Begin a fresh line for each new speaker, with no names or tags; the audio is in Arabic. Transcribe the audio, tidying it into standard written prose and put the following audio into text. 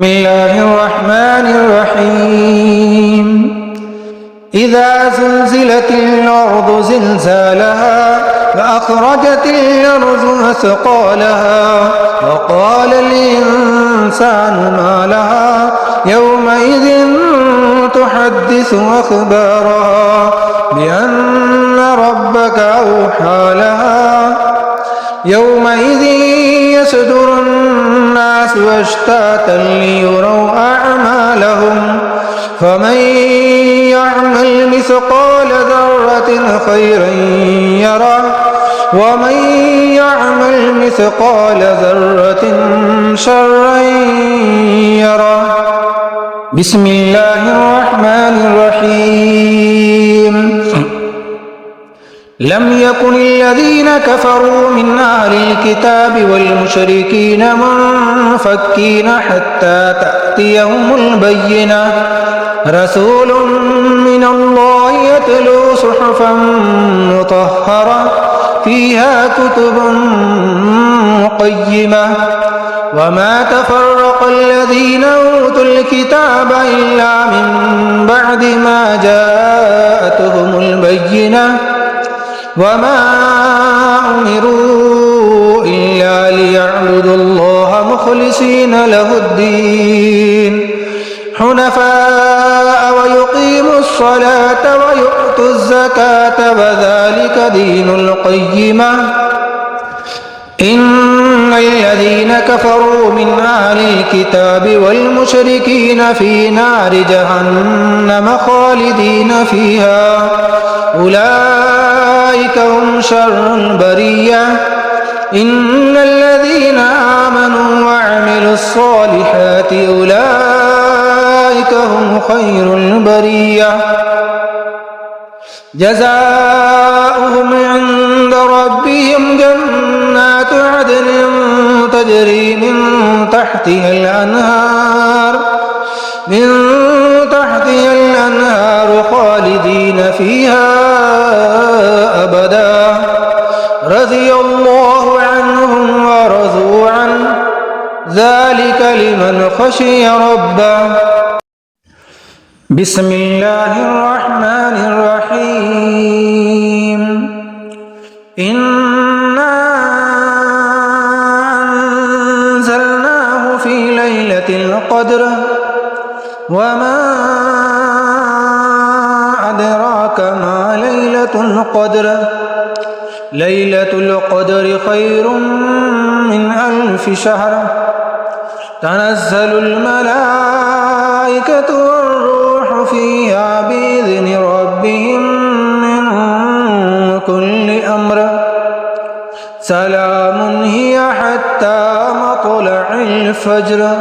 بسم الله الرحمن الرحيم إذا زلزلت الأرض زلزالها وأخرجت الأرض أثقالها وقال الإنسان ما لها يومئذ تحدث أخبارها بأن ربك أوحى لها يومئذ يصدر الناس أشتاتا ليروا أعمالهم فمن يعمل مثقال ذرة خيرا يره ومن يعمل مثقال ذرة شرا يره. بسم الله الرحمن الرحيم. لم يكن الذين كفروا من أهل الكتاب والمشركين منفكين حتى تأتيهم البينة رسول من الله يتلو صحفا مطهرة فيها كتب قيمة وما تفرق الذين أوتوا الكتاب إلا من بعد ما جاءتهم البينة وما أمروا إلا ليعبدوا الله مخلصين له الدين حنفاء ويقيموا الصلاة ويؤتوا الزكاة وذلك دين القيمة. إن الذين كفروا من أهل الكتاب والمشركين في نار جهنم خالدين فيها أولئك هم شر البرية. إن الذين آمنوا وعملوا الصالحات أولئك هم خير البرية جزاؤهم عند ربهم جنات عدن تجري من تحتها الأنهار خالدين فيها أبدا رضي الله عنهم ورضوا عنه ذلك لمن خشي ربه. بسم الله الرحمن الرحيم. إنا أنزلناه في ليلة القدر وما أدراك ما ليلة القدر ليلة القدر خير من 1000 شهر تنزل الملائكة والروح فيها بإذن ربهم من كل أمر سلام هي حتى مطلع الفجر.